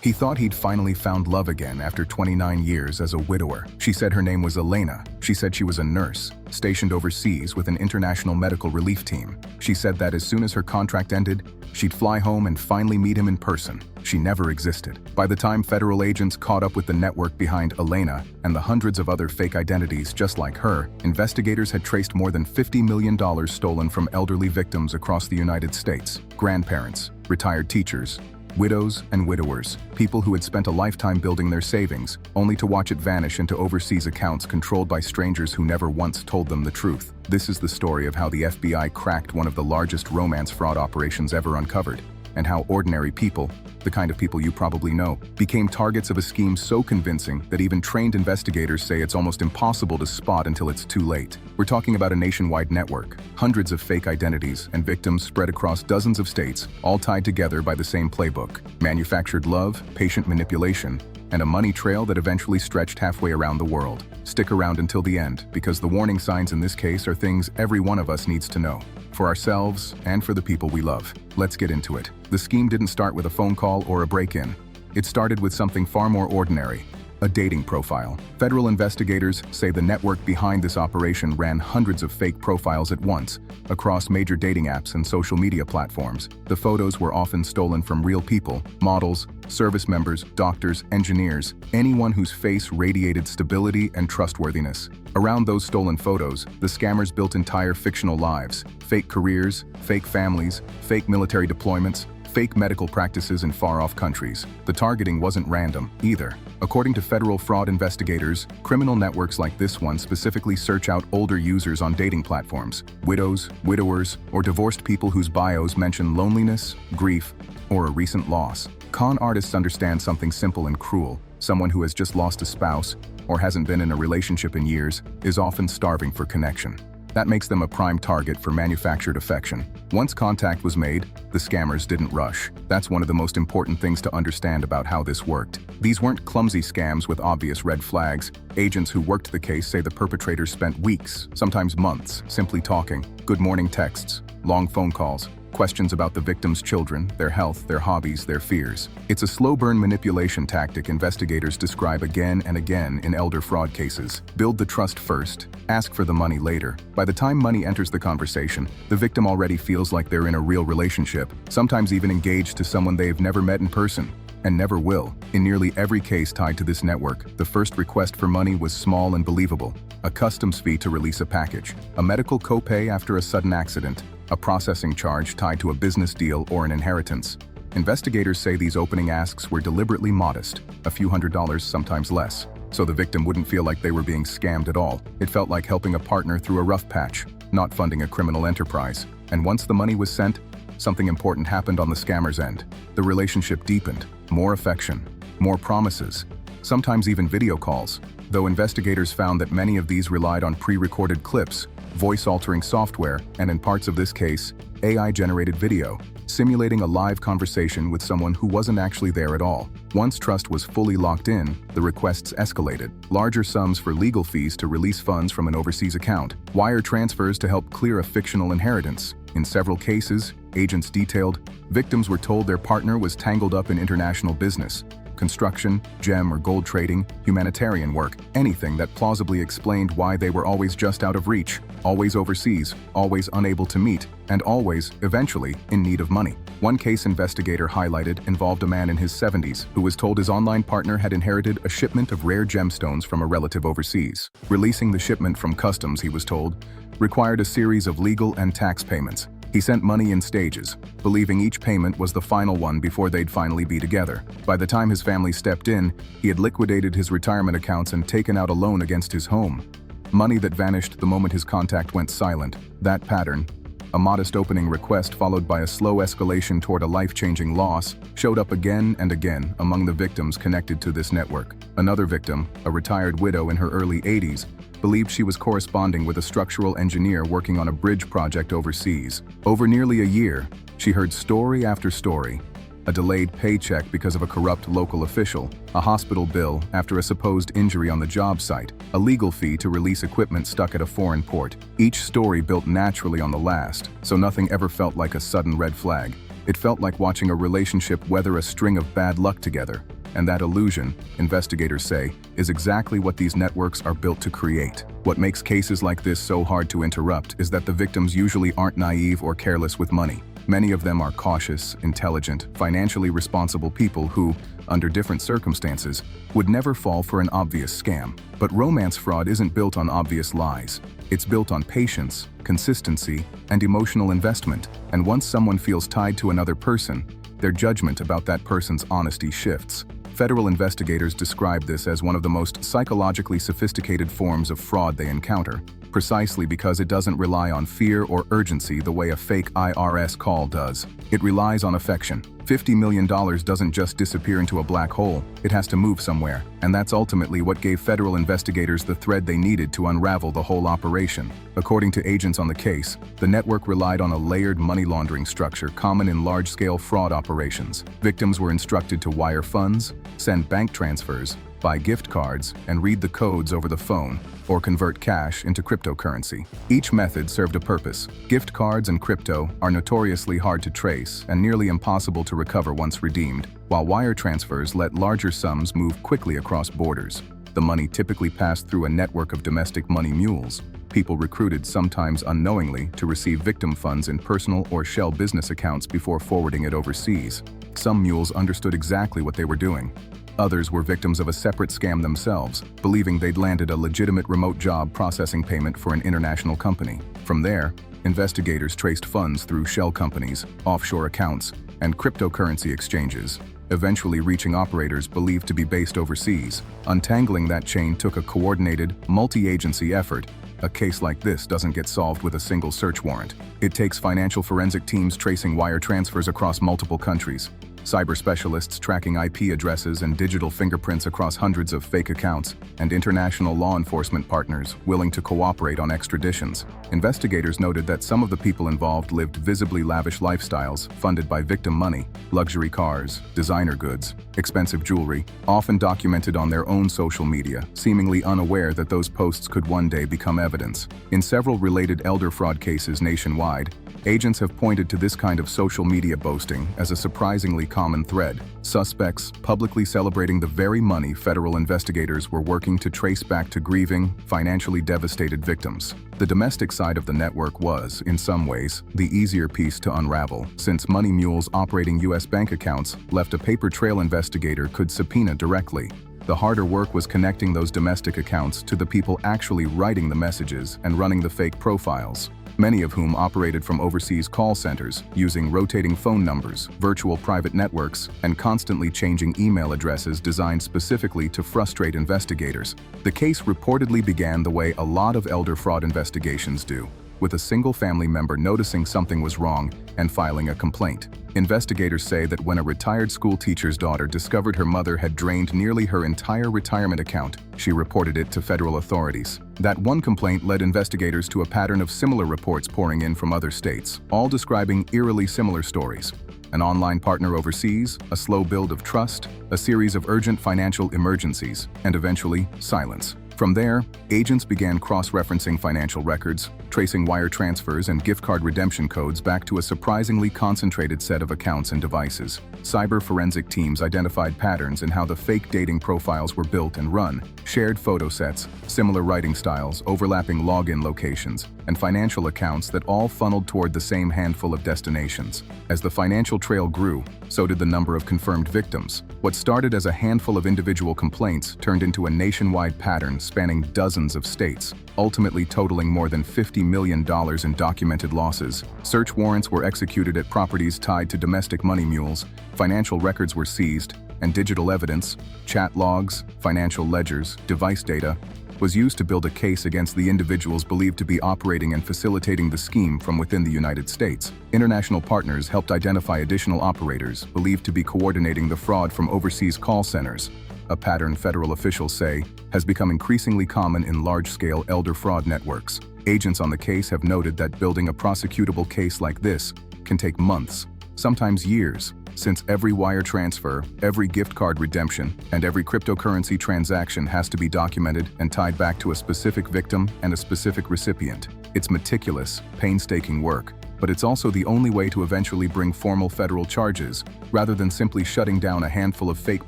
He thought he'd finally found love again after 29 years as a widower. She said her name was Elena. She said she was a nurse, stationed overseas with an international medical relief team. She said that as soon as her contract ended, she'd fly home and finally meet him in person. She never existed. By the time federal agents caught up with the network behind Elena and the hundreds of other fake identities just like her, investigators had traced more than $50 million stolen from elderly victims across the United States. Grandparents, retired teachers, widows and widowers, people who had spent a lifetime building their savings, only to watch it vanish into overseas accounts controlled by strangers who never once told them the truth. This is the story of how the FBI cracked one of the largest romance fraud operations ever uncovered, and how ordinary people, the kind of people you probably know, became targets of a scheme so convincing that even trained investigators say it's almost impossible to spot until it's too late. We're talking about a nationwide network, hundreds of fake identities and victims spread across dozens of states, all tied together by the same playbook: manufactured love, patient manipulation, and a money trail that eventually stretched halfway around the world. Stick around until the end, because the warning signs in this case are things every one of us needs to know, for ourselves and for the people we love. Let's get into it. The scheme didn't start with a phone call or a break-in. It started with something far more ordinary: a dating profile. Federal investigators say the network behind this operation ran hundreds of fake profiles at once, across major dating apps and social media platforms. The photos were often stolen from real people: models, service members, doctors, engineers, anyone whose face radiated stability and trustworthiness. Around those stolen photos, the scammers built entire fictional lives: fake careers, fake families, fake military deployments, fake medical practices in far-off countries. The targeting wasn't random, either. According to federal fraud investigators, criminal networks like this one specifically search out older users on dating platforms: widows, widowers, or divorced people whose bios mention loneliness, grief, or a recent loss. Con artists understand something simple and cruel: someone who has just lost a spouse or hasn't been in a relationship in years is often starving for connection. That makes them a prime target for manufactured affection. Once contact was made, the scammers didn't rush. That's one of the most important things to understand about how this worked. These weren't clumsy scams with obvious red flags. Agents who worked the case say the perpetrators spent weeks, sometimes months, simply talking. Good morning texts, long phone calls, questions about the victim's children, their health, their hobbies, their fears. It's a slow-burn manipulation tactic investigators describe again and again in elder fraud cases. Build the trust first, ask for the money later. By the time money enters the conversation, the victim already feels like they're in a real relationship, sometimes even engaged to someone they've never met in person, and never will. In nearly every case tied to this network, the first request for money was small and believable: a customs fee to release a package, a medical copay after a sudden accident, a processing charge tied to a business deal or an inheritance. Investigators say these opening asks were deliberately modest, a few $100s, sometimes less, so the victim wouldn't feel like they were being scammed at all. It felt like helping a partner through a rough patch, not funding a criminal enterprise. And once the money was sent, something important happened on the scammer's end. The relationship deepened: more affection, more promises, sometimes even video calls. Though investigators found that many of these relied on pre-recorded clips, voice-altering software, and in parts of this case, AI-generated video, simulating a live conversation with someone who wasn't actually there at all. Once trust was fully locked in, the requests escalated: larger sums for legal fees to release funds from an overseas account, wire transfers to help clear a fictional inheritance. In several cases, agents detailed, victims were told their partner was tangled up in international business: construction, gem or gold trading, humanitarian work, anything that plausibly explained why they were always just out of reach, always overseas, always unable to meet, and always, eventually, in need of money. One case investigator highlighted involved a man in his 70s who was told his online partner had inherited a shipment of rare gemstones from a relative overseas. Releasing the shipment from customs, he was told, required a series of legal and tax payments. He sent money in stages, believing each payment was the final one before they'd finally be together. By the time his family stepped in, he had liquidated his retirement accounts and taken out a loan against his home. Money that vanished the moment his contact went silent. That pattern, a modest opening request followed by a slow escalation toward a life-changing loss, showed up again and again among the victims connected to this network. Another victim, a retired widow in her early 80s, believed she was corresponding with a structural engineer working on a bridge project overseas. Over nearly a year, she heard story after story: a delayed paycheck because of a corrupt local official, a hospital bill after a supposed injury on the job site, a legal fee to release equipment stuck at a foreign port. Each story built naturally on the last, so nothing ever felt like a sudden red flag. It felt like watching a relationship weather a string of bad luck together. And that illusion, investigators say, is exactly what these networks are built to create. What makes cases like this so hard to interrupt is that the victims usually aren't naive or careless with money. Many of them are cautious, intelligent, financially responsible people who, under different circumstances, would never fall for an obvious scam. But romance fraud isn't built on obvious lies. It's built on patience, consistency, and emotional investment. And once someone feels tied to another person, their judgment about that person's honesty shifts. Federal investigators describe this as one of the most psychologically sophisticated forms of fraud they encounter, precisely because it doesn't rely on fear or urgency the way a fake IRS call does. It relies on affection. $50 million doesn't just disappear into a black hole, it has to move somewhere, and that's ultimately what gave federal investigators the thread they needed to unravel the whole operation. According to agents on the case, the network relied on a layered money laundering structure common in large-scale fraud operations. Victims were instructed to wire funds, send bank transfers, buy gift cards, and read the codes over the phone, or convert cash into cryptocurrency. Each method served a purpose. Gift cards and crypto are notoriously hard to trace and nearly impossible to recover once redeemed, while wire transfers let larger sums move quickly across borders. The money typically passed through a network of domestic money mules, people recruited sometimes unknowingly to receive victim funds in personal or shell business accounts before forwarding it overseas. Some mules understood exactly what they were doing. Others were victims of a separate scam themselves, believing they'd landed a legitimate remote job processing payment for an international company. From there, investigators traced funds through shell companies, offshore accounts, and cryptocurrency exchanges, eventually reaching operators believed to be based overseas. Untangling that chain took a coordinated, multi-agency effort. A case like this doesn't get solved with a single search warrant. It takes financial forensic teams tracing wire transfers across multiple countries, cyber specialists tracking IP addresses and digital fingerprints across hundreds of fake accounts, and international law enforcement partners willing to cooperate on extraditions. Investigators noted that some of the people involved lived visibly lavish lifestyles funded by victim money, luxury cars, designer goods, expensive jewelry, often documented on their own social media, seemingly unaware that those posts could one day become evidence. In several related elder fraud cases nationwide, agents have pointed to this kind of social media boasting as a surprisingly common thread. Suspects publicly celebrating the very money federal investigators were working to trace back to grieving, financially devastated victims. The domestic side of the network was, in some ways, the easier piece to unravel, since money mules operating U.S. bank accounts left a paper trail investigator could subpoena directly. The harder work was connecting those domestic accounts to the people actually writing the messages and running the fake profiles, many of whom operated from overseas call centers, using rotating phone numbers, virtual private networks, and constantly changing email addresses designed specifically to frustrate investigators. The case reportedly began the way a lot of elder fraud investigations do, with a single family member noticing something was wrong and filing a complaint. Investigators say that when a retired school teacher's daughter discovered her mother had drained nearly her entire retirement account, she reported it to federal authorities. That one complaint led investigators to a pattern of similar reports pouring in from other states, all describing eerily similar stories. An online partner overseas, a slow build of trust, a series of urgent financial emergencies, and eventually, silence. From there, agents began cross-referencing financial records, tracing wire transfers and gift card redemption codes back to a surprisingly concentrated set of accounts and devices. Cyber forensic teams identified patterns in how the fake dating profiles were built and run, shared photo sets, similar writing styles, overlapping login locations, and financial accounts that all funneled toward the same handful of destinations. As the financial trail grew, so did the number of confirmed victims. What started as a handful of individual complaints turned into a nationwide pattern spanning dozens of states, ultimately totaling more than $50 million in documented losses. Search warrants were executed at properties tied to domestic money mules, financial records were seized, and digital evidence, chat logs, financial ledgers, device data, was used to build a case against the individuals believed to be operating and facilitating the scheme from within the United States. International partners helped identify additional operators believed to be coordinating the fraud from overseas call centers, a pattern federal officials say has become increasingly common in large-scale elder fraud networks. Agents on the case have noted that building a prosecutable case like this can take months, sometimes years, since every wire transfer, every gift card redemption, and every cryptocurrency transaction has to be documented and tied back to a specific victim and a specific recipient. It's meticulous, painstaking work, but it's also the only way to eventually bring formal federal charges, rather than simply shutting down a handful of fake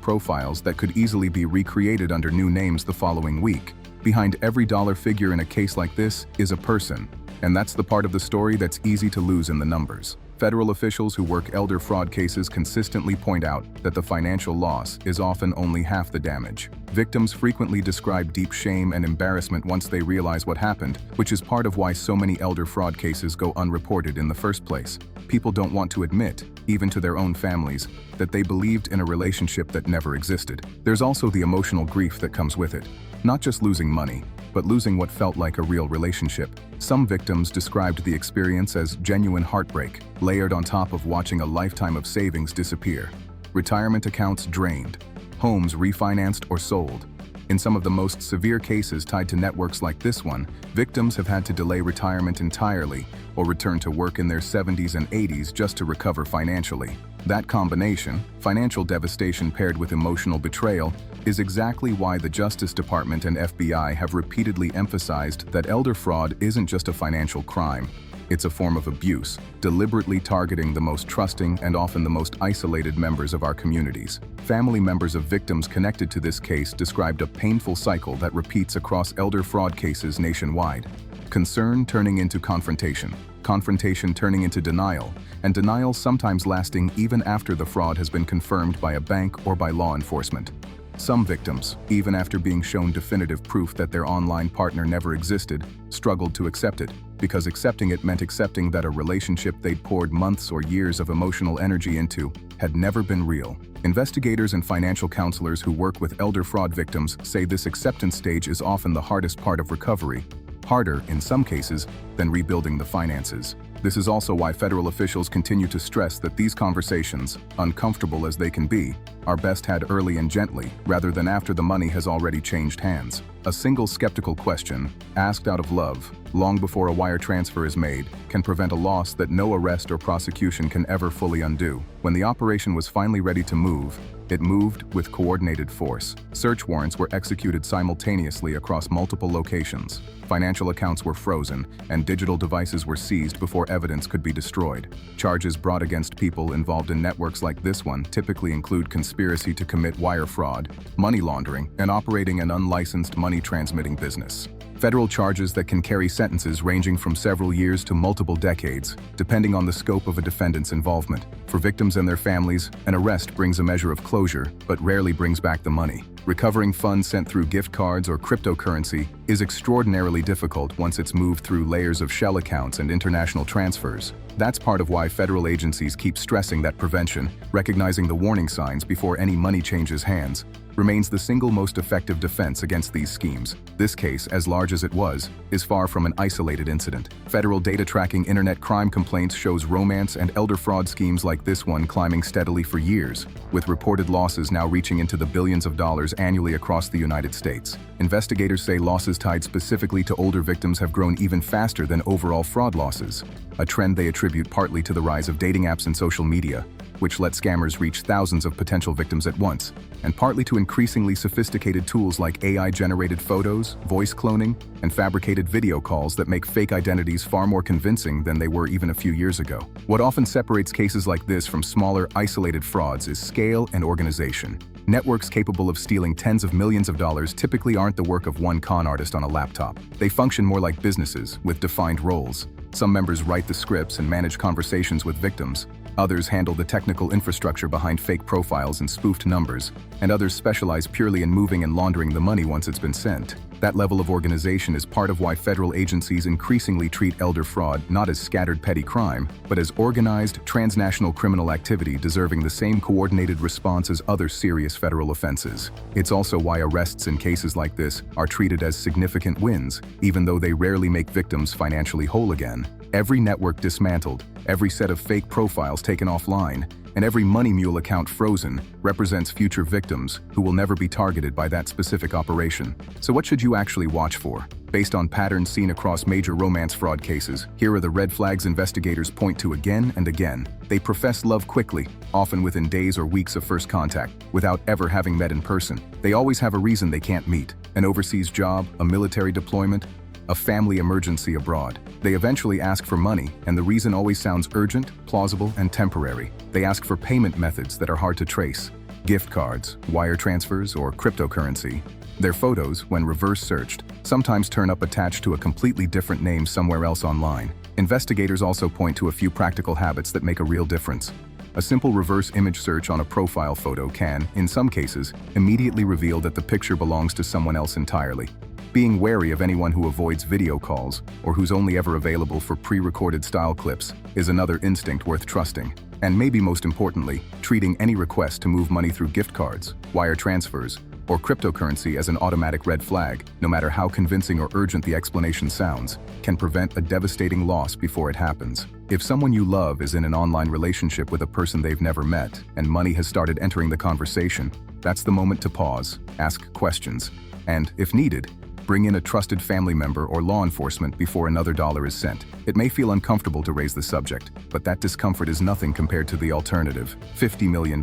profiles that could easily be recreated under new names the following week. Behind every dollar figure in a case like this is a person, and that's the part of the story that's easy to lose in the numbers. Federal officials who work elder fraud cases consistently point out that the financial loss is often only half the damage. Victims frequently describe deep shame and embarrassment once they realize what happened, which is part of why so many elder fraud cases go unreported in the first place. People don't want to admit, even to their own families, that they believed in a relationship that never existed. There's also the emotional grief that comes with it. Not just losing money, but losing what felt like a real relationship. Some victims described the experience as genuine heartbreak, layered on top of watching a lifetime of savings disappear. Retirement accounts drained, homes refinanced or sold. In some of the most severe cases tied to networks like this one, victims have had to delay retirement entirely or return to work in their 70s and 80s just to recover financially. That combination, financial devastation paired with emotional betrayal, is exactly why the Justice Department and FBI have repeatedly emphasized that elder fraud isn't just a financial crime. It's a form of abuse, deliberately targeting the most trusting and often the most isolated members of our communities. Family members of victims connected to this case described a painful cycle that repeats across elder fraud cases nationwide. Concern turning into confrontation, confrontation turning into denial, and denial sometimes lasting even after the fraud has been confirmed by a bank or by law enforcement. Some victims, even after being shown definitive proof that their online partner never existed, struggled to accept it, because accepting it meant accepting that a relationship they'd poured months or years of emotional energy into had never been real. Investigators and financial counselors who work with elder fraud victims say this acceptance stage is often the hardest part of recovery, harder, in some cases, than rebuilding the finances. This is also why federal officials continue to stress that these conversations, uncomfortable as they can be, are best had early and gently, rather than after the money has already changed hands. A single skeptical question, asked out of love, long before a wire transfer is made, can prevent a loss that no arrest or prosecution can ever fully undo. When the operation was finally ready to move, it moved with coordinated force. Search warrants were executed simultaneously across multiple locations. Financial accounts were frozen, and digital devices were seized before evidence could be destroyed. Charges brought against people involved in networks like this one typically include conspiracy to commit wire fraud, money laundering, and operating an unlicensed money-transmitting business. Federal charges that can carry sentences ranging from several years to multiple decades, depending on the scope of a defendant's involvement. For victims and their families, an arrest brings a measure of closure, but rarely brings back the money. Recovering funds sent through gift cards or cryptocurrency is extraordinarily difficult once it's moved through layers of shell accounts and international transfers. That's part of why federal agencies keep stressing that prevention, recognizing the warning signs before any money changes hands, remains the single most effective defense against these schemes. This case, as large as it was, is far from an isolated incident. Federal data tracking internet crime complaints shows romance and elder fraud schemes like this one climbing steadily for years, with reported losses now reaching into the billions of dollars annually across the United States. Investigators say losses tied specifically to older victims have grown even faster than overall fraud losses, a trend they attribute partly to the rise of dating apps and social media, which let scammers reach thousands of potential victims at once, and partly to increasingly sophisticated tools like AI-generated photos, voice cloning, and fabricated video calls that make fake identities far more convincing than they were even a few years ago. What often separates cases like this from smaller, isolated frauds is scale and organization. Networks capable of stealing tens of millions of dollars typically aren't the work of one con artist on a laptop. They function more like businesses, with defined roles. Some members write the scripts and manage conversations with victims. Others handle the technical infrastructure behind fake profiles and spoofed numbers, and others specialize purely in moving and laundering the money once it's been sent. That level of organization is part of why federal agencies increasingly treat elder fraud not as scattered petty crime, but as organized, transnational criminal activity deserving the same coordinated response as other serious federal offenses. It's also why arrests in cases like this are treated as significant wins, even though they rarely make victims financially whole again. Every network dismantled, every set of fake profiles taken offline, and every money mule account frozen represents future victims who will never be targeted by that specific operation. So what should you actually watch for? Based on patterns seen across major romance fraud cases, here are the red flags investigators point to again and again. They profess love quickly, often within days or weeks of first contact, without ever having met in person. They always have a reason they can't meet: an overseas job, a military deployment, A family emergency abroad. They eventually ask for money, and the reason always sounds urgent, plausible, and temporary. They ask for payment methods that are hard to trace. Gift cards, wire transfers, or cryptocurrency. Their photos, when reverse searched, sometimes turn up attached to a completely different name somewhere else online. Investigators also point to a few practical habits that make a real difference. A simple reverse image search on a profile photo can, in some cases, immediately reveal that the picture belongs to someone else entirely. Being wary of anyone who avoids video calls or who's only ever available for pre-recorded style clips is another instinct worth trusting. And maybe most importantly, treating any request to move money through gift cards, wire transfers, or cryptocurrency as an automatic red flag, no matter how convincing or urgent the explanation sounds, can prevent a devastating loss before it happens. If someone you love is in an online relationship with a person they've never met, and money has started entering the conversation, that's the moment to pause, ask questions, and, if needed, bring in a trusted family member or law enforcement before another dollar is sent. It may feel uncomfortable to raise the subject, but that discomfort is nothing compared to the alternative, $50 million.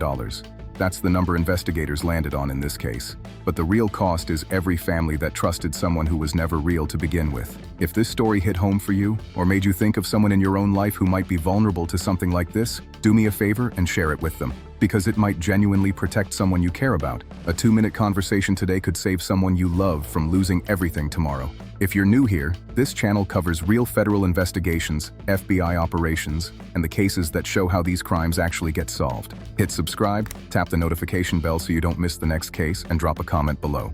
That's the number investigators landed on in this case. But the real cost is every family that trusted someone who was never real to begin with. If this story hit home for you, or made you think of someone in your own life who might be vulnerable to something like this, do me a favor and share it with them, because it might genuinely protect someone you care about. A 2-minute conversation today could save someone you love from losing everything tomorrow. If you're new here, this channel covers real federal investigations, FBI operations, and the cases that show how these crimes actually get solved. Hit subscribe, tap the notification bell so you don't miss the next case, and drop a comment below.